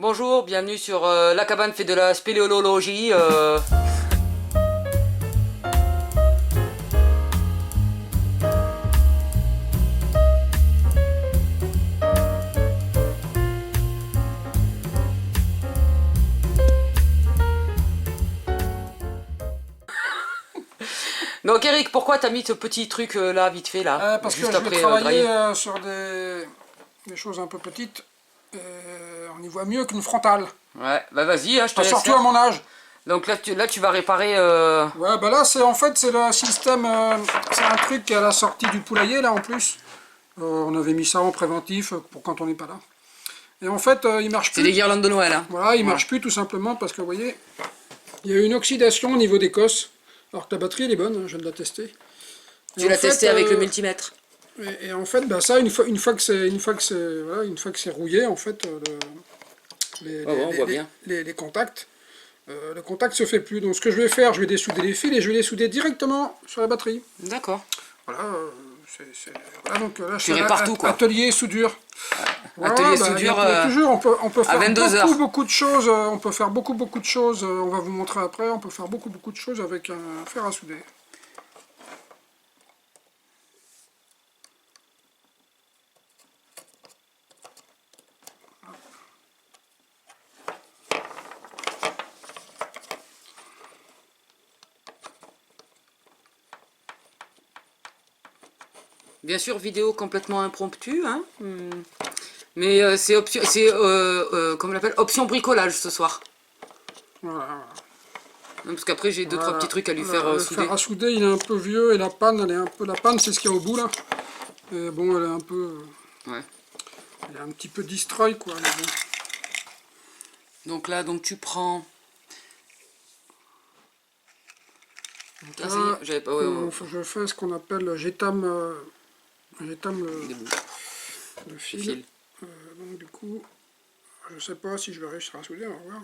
Bonjour, bienvenue sur La Cabane fait de la spéléologie. Donc Eric, pourquoi t'as mis ce petit truc là, vite fait là, Parce juste que je après vais travailler Graille sur des choses un peu petites. On y voit mieux qu'une frontale. Ouais, bah vas-y, hein, je te laisse Surtout faire. à mon âge. Donc là tu vas réparer... Ouais, bah là, c'est en fait, c'est le système. C'est un truc qui est à la sortie du poulailler, là, en plus. On avait mis ça en préventif pour quand on n'est pas là. Et en fait, il marche C'est plus. des guirlandes de Noël. Hein. Voilà, il marche plus tout simplement parce que, vous voyez, il y a eu une oxydation au niveau des cosses. Alors que la batterie, elle est bonne, hein, je viens de la tester. Tu l'as testé avec le multimètre. Et en fait, bah, ça, une fois que c'est rouillé, en fait, les contacts, le contact se fait plus. Donc ce que je vais faire, je vais dessouder les fils et je vais les souder directement sur la batterie. D'accord. Voilà, voilà, donc là, Tu répares tout, quoi. Atelier soudure. Voilà, Atelier bah, soudure toujours, on peut à faire 22 heures. beaucoup de choses. On peut faire beaucoup de choses. On va vous montrer après. On peut faire beaucoup de choses avec un fer à souder. Bien sûr, vidéo complètement impromptue, hein. Mais c'est option, comment on l'appelle, option bricolage ce soir. Voilà. Parce qu'après j'ai deux trois petits trucs à lui faire le souder. fer à souder, il est un peu vieux et la panne, elle est un peu. La panne, c'est ce qu'il y a au bout là. Et bon, elle est un peu. Ouais. Elle est un petit peu destroy quoi. Mais bon. Donc là, tu prends. Donc Ah, là, j'avais pas. je fais ce qu'on appelle j'étame le fil. Fil. Donc du coup, je sais pas si je vais réussir à souder, on va voir.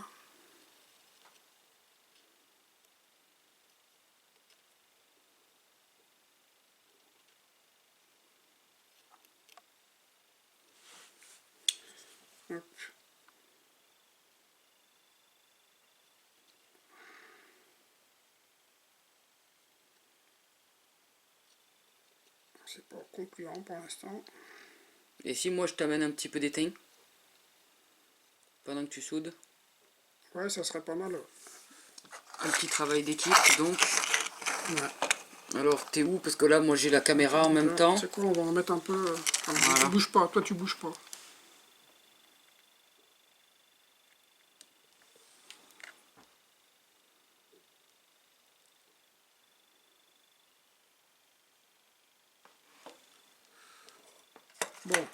Hop. C'est pas concluant pour l'instant. Et si moi je t'amène un petit peu d'étain pendant que tu soudes? Ouais, ça serait pas mal. Un petit travail d'équipe donc. Ouais. Alors t'es où? Parce que là moi j'ai la caméra en même temps. C'est quoi, on va en mettre un peu. Voilà. Tu bouges pas, toi tu bouges pas. Bon.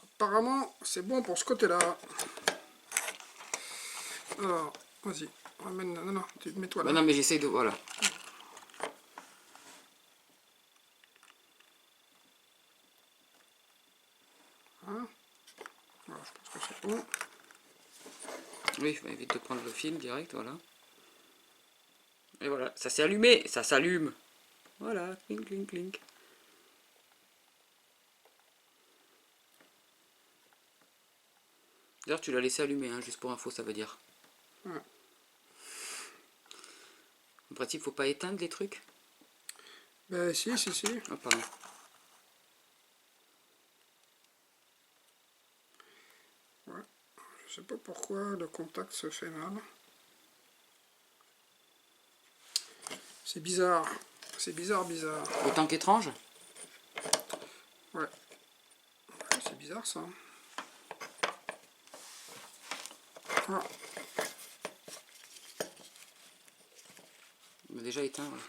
Apparemment, c'est bon pour ce côté-là. Alors, vas-y. Ramène. Non, mets-toi là. Bah non mais j'essaye de. Voilà. Hein, voilà, je pense que c'est bon. Oui, je vais éviter de prendre le fil direct, voilà. Et voilà, ça s'est allumé, ça s'allume. Voilà, clink, clink, clink. D'ailleurs, tu l'as laissé allumer, hein, juste pour info, ça veut dire. Ouais. En principe, faut pas éteindre les trucs. Ben si. Ah, pardon. Ouais. Je sais pas pourquoi le contact se fait mal. C'est bizarre. C'est bizarre. Autant qu'étrange. Ouais. C'est bizarre ça. Ah. Mais déjà éteint, ouais.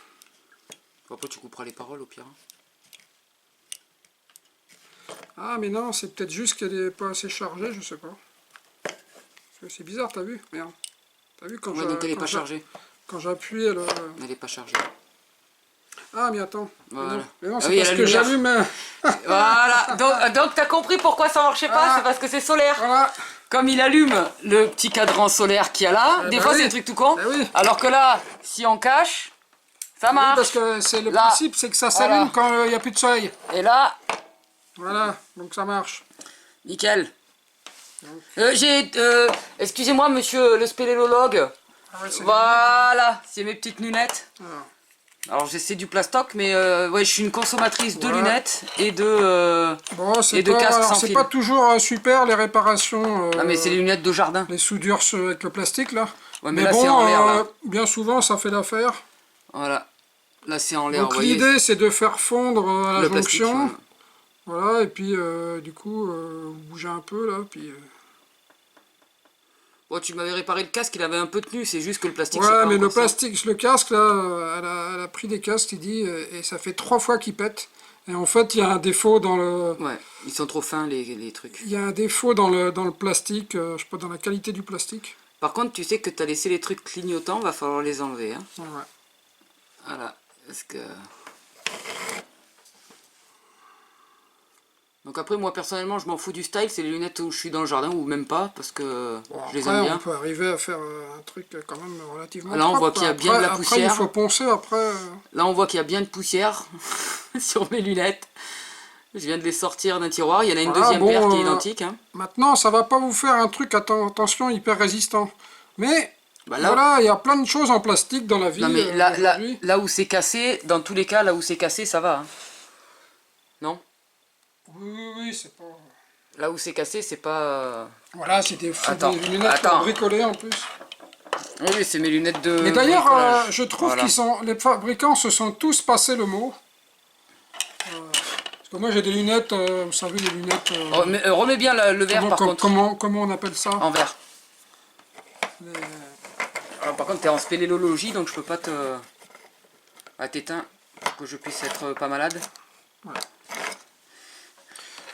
Après, tu couperas les paroles au pire. Ah mais non, c'est peut-être juste qu'elle est pas assez chargée, je sais pas. C'est bizarre, t'as vu? Merde. T'as vu quand ouais, donc elle est pas chargée. Quand j'appuie, elle... Elle est pas chargée. Ah mais attends. Voilà. Mais non, Ah c'est oui, parce que j'allume... Voilà, donc t'as compris pourquoi ça marchait pas, c'est parce que c'est solaire. Voilà. Comme il allume le petit cadran solaire qu'il y a là, des fois c'est un truc tout con. Oui. Alors que là, si on cache, ça marche. Oui, parce que c'est le Là, principe, c'est que ça s'allume voilà. quand il n'y a plus de soleil. Et là, Voilà, donc ça marche. nickel. Excusez-moi, monsieur le spéléologue. Ah ouais, c'est Voilà, c'est mes petites lunettes. des lunettes, Alors j'essaie du plastoc, mais ouais, je suis une consommatrice de Ouais. lunettes et de Bon, et c'est de casques pas, sans c'est fil. pas toujours super les réparations, Ah mais c'est les lunettes de jardin. les soudures avec le plastique là. Ouais, mais là, c'est en l'air, là. Bien souvent ça fait l'affaire. Voilà, là c'est en l'air. Donc vous voyez, l'idée c'est de faire fondre à la le plastique. jonction. Voilà. Voilà, et puis du coup, vous bougez un peu là, puis... Bon, tu m'avais réparé le casque, il avait un peu tenu, c'est juste que le plastique c'est Ouais, pas mais le encore ça. plastique, le casque là, elle a pris des casques, il dit, et ça fait 3 fois qu'il pète. Et en fait, il y a un défaut dans le... Ouais, ils sont trop fins les trucs. Il y a un défaut dans le plastique, je sais pas, dans la qualité du plastique. Par contre, tu sais que tu as laissé les trucs clignotants, va falloir les enlever. Hein. Ouais. Voilà, parce que... Donc après, moi personnellement, je m'en fous du style, c'est les lunettes où je suis dans le jardin ou même pas, parce que Bon, je les après, aime on bien. peut arriver à faire un truc quand même relativement Là, on propre, voit qu'il y a quoi. bien de la Après, il poussière. faut poncer, après... Là, on voit qu'il y a bien de poussière sur mes lunettes. Je viens de les sortir d'un tiroir, il y en a une Voilà, deuxième bon, paire qui est identique. Hein. Maintenant, ça va pas vous faire un truc, attention, hyper résistant. Mais... Bah là, Voilà, il y a plein de choses en plastique dans la vie non mais là, aujourd'hui. là où c'est cassé, dans tous les cas, là où c'est cassé, ça va. Hein. Non? Oui, c'est pas... Là où c'est cassé, c'est pas... Voilà, c'est des lunettes attends. bricolées en plus. Oui, c'est mes lunettes de... Mais d'ailleurs, bricolage. je trouve Voilà. qu'ils sont... Les fabricants se sont tous passés le mot. Parce que moi j'ai des lunettes, vous savez, des lunettes... Remets bien le verre par contre. Comment on appelle ça? En verre. Les- Alors, par contre, t'es en spéléologie, donc je peux pas te... t'éteindre pour que je puisse être pas malade.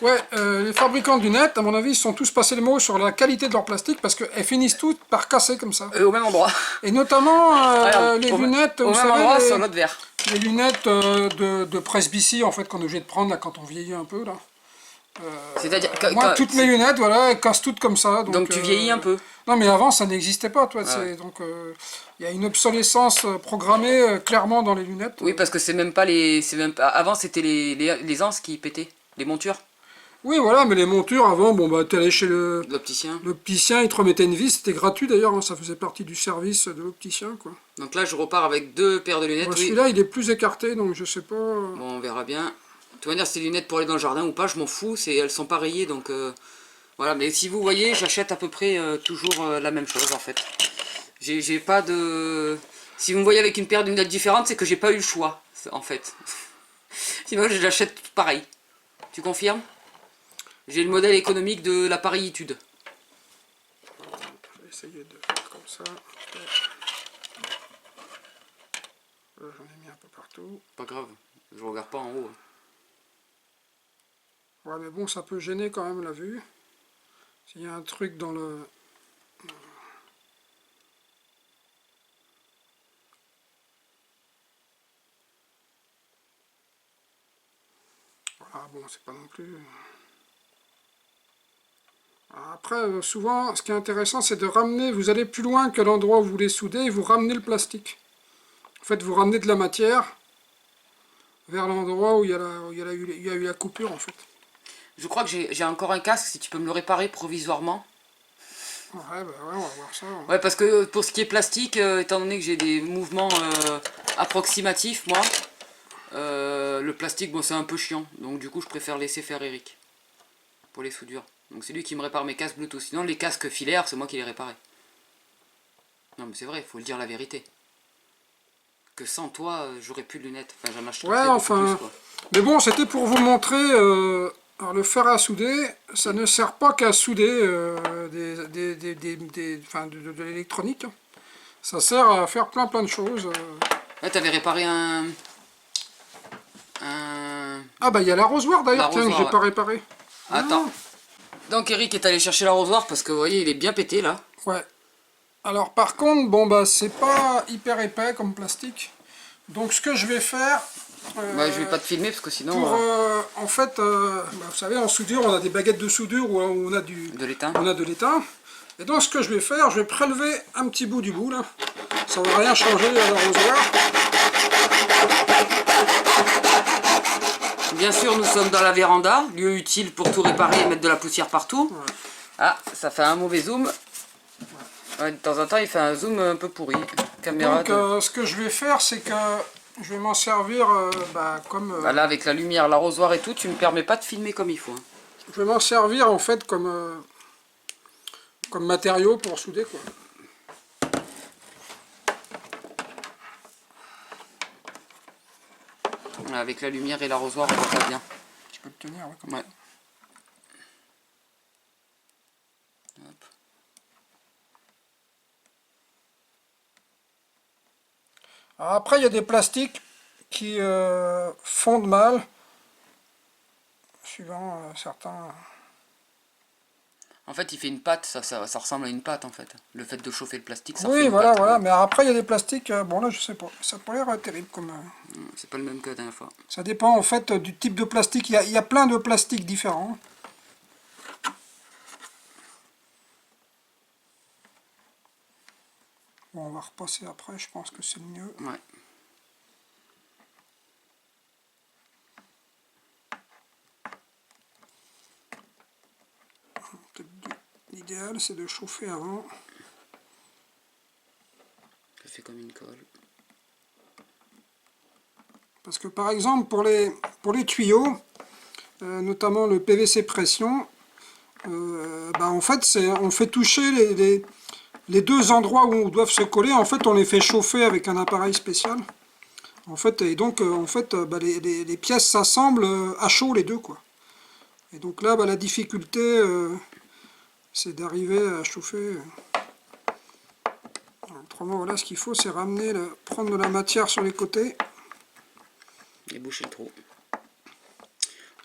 Ouais, les fabricants de lunettes, à mon avis, ils sont tous passés le mot sur la qualité de leur plastique parce qu'elles finissent toutes par casser comme ça. Au même endroit. Et notamment Regarde, les lunettes, au vous même endroit, savez, sur l'autre verre. les lunettes de presbytie en fait qu'on est obligé de prendre là, quand on vieillit un peu là. C'est-à-dire que... Moi, toutes mes lunettes, voilà, elles cassent toutes comme ça. Donc tu vieillis un peu. Non, mais avant, ça n'existait pas, toi. Ouais. Donc, il y a une obsolescence programmée clairement dans les lunettes. Oui, parce que c'est même pas les... Avant, c'était les anses qui pétaient. Les montures. Oui, voilà, mais les montures, avant, bon, bah, t'allais chez L'opticien. l'opticien, il te remettait une vis, c'était gratuit d'ailleurs, hein, ça faisait partie du service de l'opticien, quoi. Donc là, je repars avec 2 paires de lunettes. Bon, Oui. celui-là, il est plus écarté, donc je sais pas... Bon, on verra bien. De toute manière, ces lunettes pour aller dans le jardin ou pas, je m'en fous. Elles sont pas rayées, donc... Voilà, mais si vous voyez, j'achète à peu près toujours la même chose, en fait. J'ai pas de... Si vous me voyez avec une paire de lunettes différentes, c'est que j'ai pas eu le choix, en fait. Sinon, je l'achète tout pareil. Tu confirmes? J'ai le modèle économique de l'appareillitude. Je vais essayer de faire comme ça. Là, j'en ai mis un peu partout. Pas grave, je regarde pas en haut. Ouais, mais bon, ça peut gêner quand même la vue. S'il y a un truc dans le... Voilà, bon, c'est pas non plus... Après, souvent, ce qui est intéressant, c'est de ramener... Vous allez plus loin que l'endroit où vous voulez souder et vous ramenez le plastique. En fait, vous ramenez de la matière vers l'endroit où il y a eu la coupure, en fait. Je crois que j'ai encore un casque, si tu peux me le réparer provisoirement. Ouais, bah ouais, on va voir ça. Ouais, parce que pour ce qui est plastique, étant donné que j'ai des mouvements approximatifs, moi, le plastique, bon, c'est un peu chiant. Donc du coup, je préfère laisser faire Eric pour les soudures. Donc c'est lui qui me répare mes casques Bluetooth. Sinon, les casques filaires, c'est moi qui les réparais. Non, mais c'est vrai, il faut le dire la vérité. Que sans toi, j'aurais plus de lunettes. Enfin, j'en achèterais Ouais, beaucoup enfin... plus, quoi. Mais bon, c'était pour vous montrer... alors, le fer à souder, ça ne sert pas qu'à souder de l'électronique. Hein. Ça sert à faire plein de choses. Là, t'avais réparé un... Ah bah il y a l'arrosoir d'ailleurs, tiens, que L'arrosoir, j'ai pas réparé. Attends. Donc Eric est allé chercher l'arrosoir parce que vous voyez, il est bien pété là. Ouais. Alors par contre, bon bah c'est pas hyper épais comme plastique. Donc ce que je vais faire... Ouais, je vais pas te filmer parce que sinon... Pour, en fait, bah, vous savez, en soudure, on a des baguettes de soudure où on a de l'étain. On a de l'étain. Et donc ce que je vais faire, je vais prélever un petit bout du bout là. Ça ne va rien changer à l'arrosoir. Bien sûr, nous sommes dans la véranda, lieu utile pour tout réparer et mettre de la poussière partout. Ouais. Ah, ça fait un mauvais zoom. Ouais, de temps en temps, il fait un zoom un peu pourri. Caméra. Donc ce que je vais faire, c'est que je vais m'en servir comme... Bah là, avec la lumière, l'arrosoir et tout, tu me permets pas de filmer comme il faut. Hein. Je vais m'en servir en fait comme matériau pour souder, quoi. Avec la lumière et l'arrosoir, on voit pas bien. Tu peux le tenir, ouais, comme Ouais. ça. Hop. Alors après, il y a des plastiques qui fondent mal, suivant certains... En fait, il fait une pâte, ça ressemble à une pâte en fait. Le fait de chauffer le plastique, ça fait Oui, une voilà, pâte. voilà. Mais après, il y a des plastiques, bon là, je sais pas. Ça peut l'air terrible comme... C'est pas le même que la dernière fois. Ça dépend en fait du type de plastique. Il y a plein de plastiques différents. Bon, on va repasser après, je pense que c'est le mieux. Ouais. L'idéal, c'est de chauffer avant. Ça fait comme une colle. Parce que par exemple, pour les tuyaux, notamment le PVC pression, en fait, on fait toucher les deux endroits où on doivent se coller. En fait, on les fait chauffer avec un appareil spécial. En fait, et donc, les pièces s'assemblent à chaud, les deux, quoi. Et donc là, la difficulté, c'est d'arriver à chauffer. Autrement, voilà, ce qu'il faut, c'est prendre de la matière sur les côtés. Et boucher le trou.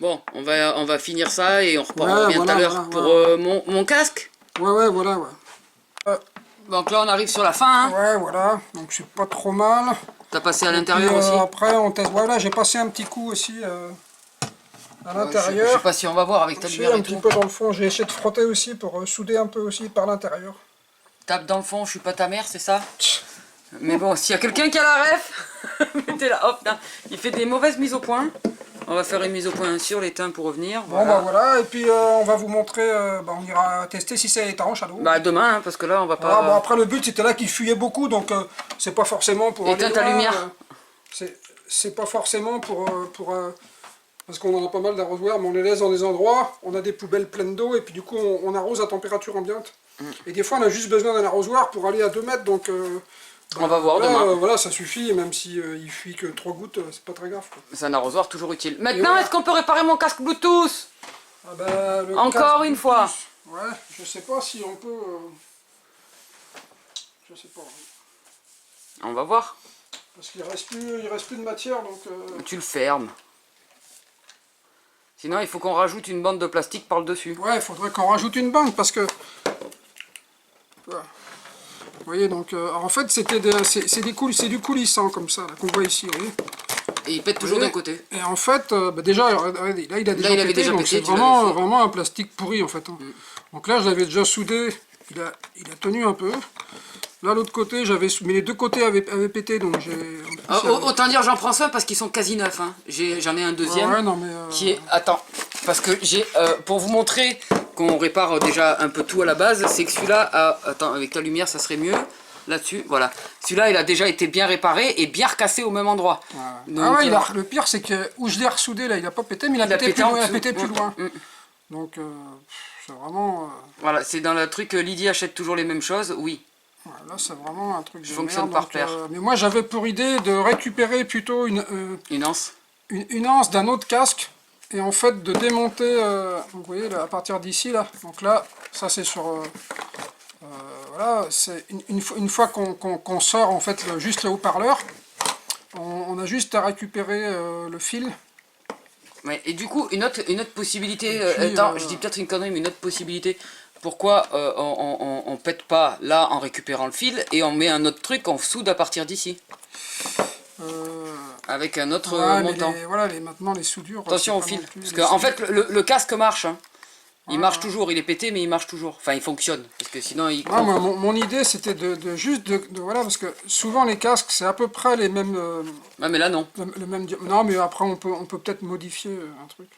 Bon, on va finir ça et on revient tout à l'heure pour mon casque. Ouais, voilà, ouais. Donc là, on arrive sur la fin. Hein. Ouais, voilà, donc c'est pas trop mal. T'as passé à l'intérieur aussi. Après, on teste. Voilà, j'ai passé un petit coup aussi à l'intérieur. Je sais pas si on va voir avec ta lumière et un petit tout. peu dans le fond. J'ai essayé de frotter aussi pour souder un peu aussi par l'intérieur. Tape dans le fond, je suis pas ta mère, c'est ça? Mais bon, s'il y a quelqu'un qui a la ref, mettez là, hop, là. Il fait des mauvaises mises au point. On va faire une mise au point sur l'étain pour revenir. Bon, voilà, et puis on va vous montrer, on ira tester si c'est étanche à l'eau. Bah demain, hein, parce que là on va pas... Bon, après le but c'était là qu'il fuyait beaucoup, donc c'est pas forcément pour éteins ta lumière. C'est pas forcément parce qu'on en a pas mal d'arrosoirs, mais on les laisse dans des endroits, on a des poubelles pleines d'eau, et puis du coup on arrose à température ambiante. Et des fois on a juste besoin d'un arrosoir pour aller à 2 mètres, donc... on va voir demain. Voilà, ça suffit, même si il fuit que 3 gouttes, c'est pas très grave. C'est un arrosoir toujours utile. Maintenant, est-ce qu'on peut réparer mon casque Bluetooth? Encore une fois. Ouais, je sais pas si on peut... Je sais pas. On va voir. Parce qu'il reste plus de matière, donc... Tu le fermes. Sinon, il faut qu'on rajoute une bande de plastique par le dessus. Ouais, il faudrait qu'on rajoute une bande, parce que... Voilà. Vous voyez, donc, en fait, c'est du coulissant, comme ça, qu'on voit ici, vous voyez. Et il pète toujours d'un côté. Et en fait, déjà, là, il a déjà pété, donc c'est vraiment un plastique pourri, en fait. Hein. Donc là, je l'avais déjà soudé, il a tenu un peu. Là, l'autre côté, mais les deux côtés avaient pété, donc j'ai... Autant dire, j'en prends soin parce qu'ils sont quasi neufs. Hein. J'en ai un deuxième qui est... Attends, parce que j'ai... pour vous montrer qu'on répare déjà un peu tout à la base, c'est que celui-là... attends, avec la lumière, ça serait mieux. Là-dessus, voilà. Celui-là, il a déjà été bien réparé et bien recassé au même endroit. Donc, le pire, c'est que où je l'ai ressoudé, là, il n'a pas pété, mais il a pété plus loin. Donc, c'est vraiment... Voilà, c'est dans le truc Lydie achète toujours les mêmes choses, oui. Là, c'est vraiment un truc de fonctionne merde, par paire. Mais moi, j'avais pour idée de récupérer plutôt une anse. Une anse d'un autre casque, et en fait de démonter, vous voyez, là, à partir d'ici, là. Donc là, ça c'est sur... voilà, c'est une fois qu'on sort, en fait, juste le haut-parleur, on a juste à récupérer le fil. Ouais, et du coup, une autre possibilité, attends, je dis peut-être une connerie, mais une autre possibilité, pourquoi on pète pas là en récupérant le fil et on met un autre truc, on soude à partir d'ici avec un autre montant. Maintenant les soudures... Attention au fil, parce qu'en fait le casque marche, hein. Il marche toujours, il est pété mais il marche toujours, enfin il fonctionne, parce que sinon il... mon idée c'était voilà, parce que souvent les casques c'est à peu près les mêmes... mais là non. Non, mais après on peut peut-être modifier un truc.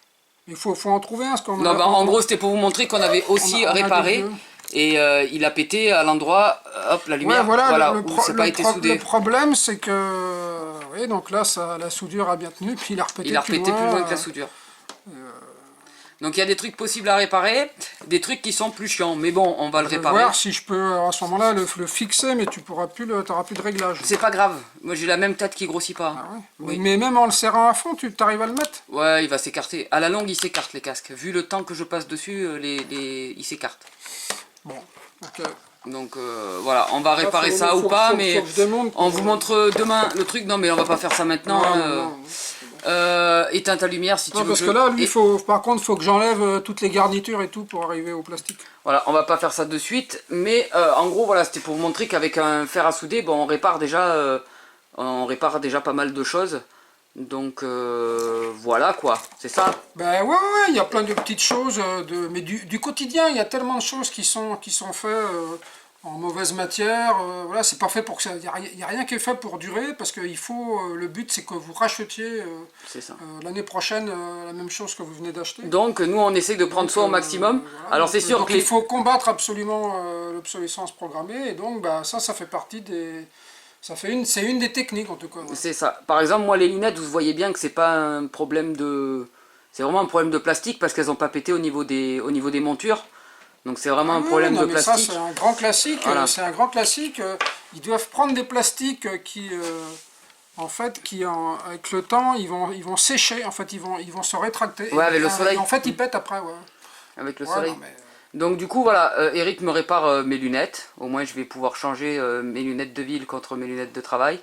Il faut en trouver un, parce qu'on Non, bah, en gros, c'était pour vous montrer qu'on avait aussi on a des réparé. vieux. Et il a pété à l'endroit, hop, la lumière, Ouais, voilà, où ça n'a pas été soudé. le problème, c'est que, oui, donc là, la soudure a bien tenu, puis il a repété, Plus loin que la soudure. Donc il y a des trucs possibles à réparer, des trucs qui sont plus chiants, mais bon, on va le Je vais réparer. voir si je peux, à ce moment-là, le fixer, mais tu n'auras plus de réglage. C'est pas grave, moi j'ai la même tête qui grossit pas. Ah ouais. Oui. Mais même en le serrant à fond, tu arrives à le mettre? Ouais, il va s'écarter. À la longue, il s'écarte les casques. Vu le temps que je passe dessus, il s'écarte. Bon, ok. Donc voilà, on va réparer Là, ça ou pas, mais faut que je démonte, on vous montre demain le truc. Non mais on va pas faire ça maintenant. Non. Éteins ta lumière si tu Non, veux. parce que là, lui, par contre, il faut que j'enlève toutes les garnitures et tout pour arriver au plastique. Voilà, on va pas faire ça de suite, mais en gros voilà, c'était pour vous montrer qu'avec un fer à souder, bon, on répare déjà pas mal de choses. Donc voilà quoi, c'est ça. Ben ouais, il y a plein de petites choses, mais du quotidien, il y a tellement de choses qui sont faites en mauvaise matière. Voilà, c'est pas fait pour que ça. Il n'y a rien qui est fait pour durer, parce que le but c'est que vous rachetiez C'est ça. l'année prochaine la même chose que vous venez d'acheter. Donc nous on essaie de prendre soin au maximum. Voilà. Alors c'est sûr donc que il faut combattre absolument l'obsolescence programmée, et donc bah, ça fait partie des. C'est une des techniques en tout cas. Ouais. c'est ça. Par exemple, moi les lunettes, vous voyez bien que c'est pas un problème de. C'est vraiment un problème de plastique parce qu'elles n'ont pas pété au niveau des montures. Donc c'est vraiment un problème de plastique. Ça c'est un grand classique. Voilà. C'est un grand classique. Ils doivent prendre des plastiques qui, avec le temps, ils vont sécher. En fait, ils vont se rétracter. Ouais, avec le soleil. Et en fait, ils pètent après. Ouais. Avec le Ouais, soleil. non, mais, Donc du coup voilà, Eric me répare mes lunettes. Au moins je vais pouvoir changer mes lunettes de ville contre mes lunettes de travail.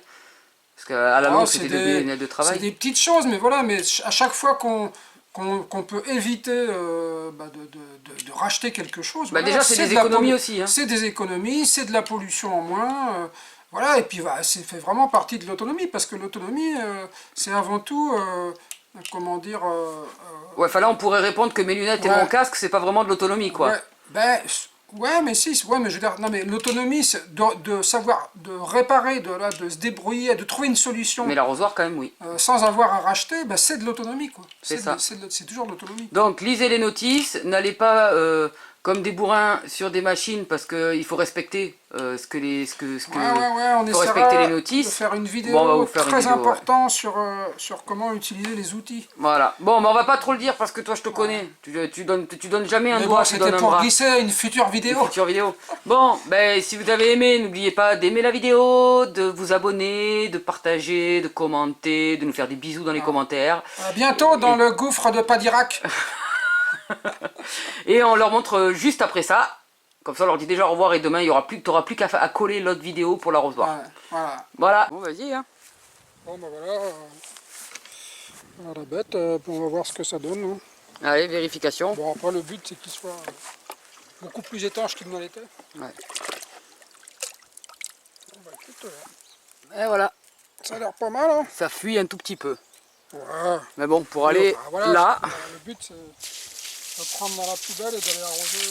Parce qu'à la longue c'était des lunettes de travail. C'est des petites choses, mais voilà, mais à chaque fois qu'on peut éviter de racheter quelque chose. Bah voilà, déjà c'est des économies aussi. Hein. C'est des économies, c'est de la pollution en moins. Voilà, et puis c'est fait vraiment partie de l'autonomie, parce que l'autonomie, c'est avant tout, comment dire... Ouais, enfin là on pourrait répondre que mes lunettes et mon casque c'est pas vraiment de l'autonomie quoi. Ouais, ben, mais si, ouais, mais je veux dire, non mais l'autonomie, c'est de savoir, de réparer, de se débrouiller, de trouver une solution. Mais l'arrosoir quand même oui. Sans avoir à racheter, ben, c'est de l'autonomie quoi. C'est ça. C'est toujours de l'autonomie. Donc lisez les notices, n'allez pas comme des bourrins sur des machines parce qu'il faut respecter on faut essaiera respecter les notices. de faire une vidéo Bon, on va vous faire très une vidéo, importante sur comment utiliser les outils. Voilà. Bon, mais on va pas trop le dire parce que toi je te connais. Tu donnes jamais un Mais doigt, bon, tu donnes c'était un pour bras. glisser une future vidéo. Une future vidéo. Bon, ben si vous avez aimé, n'oubliez pas d'aimer la vidéo, de vous abonner, de partager, de commenter, de nous faire des bisous dans les commentaires. À bientôt dans le gouffre de Padirac. Et on leur montre juste après ça. Comme ça on leur dit déjà au revoir et demain t'auras plus qu'à coller l'autre vidéo pour l'arrosoir. Voilà. Bon vas-y hein. Bon ben voilà, la bête, on va voir ce que ça donne. Hein. Allez, vérification. Bon après le but c'est qu'il soit beaucoup plus étanche qu'il ne l'était. Ouais. Bon, bah, écoute, Et voilà. ça a l'air pas mal hein. Ça fuit un tout petit peu. Ouais. Mais bon, pour aller voilà, là... Le but c'est de prendre dans la poubelle et d'aller arroser.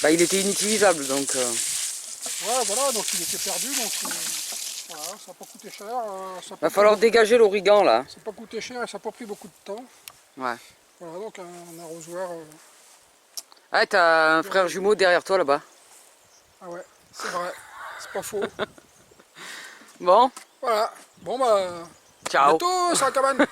Bah il était inutilisable donc... Ouais voilà, donc il était perdu, donc voilà, ça n'a pas coûté cher. Va falloir dégager l'origan là. Ça n'a pas coûté cher et ça n'a pas pris beaucoup de temps. Ouais. Voilà, donc un arrosoir. Ah, t'as un frère jumeau derrière toi là-bas. Ah ouais, c'est vrai, c'est pas faux. Bon. Voilà, bon bah... Ciao. À bientôt sur la cabane.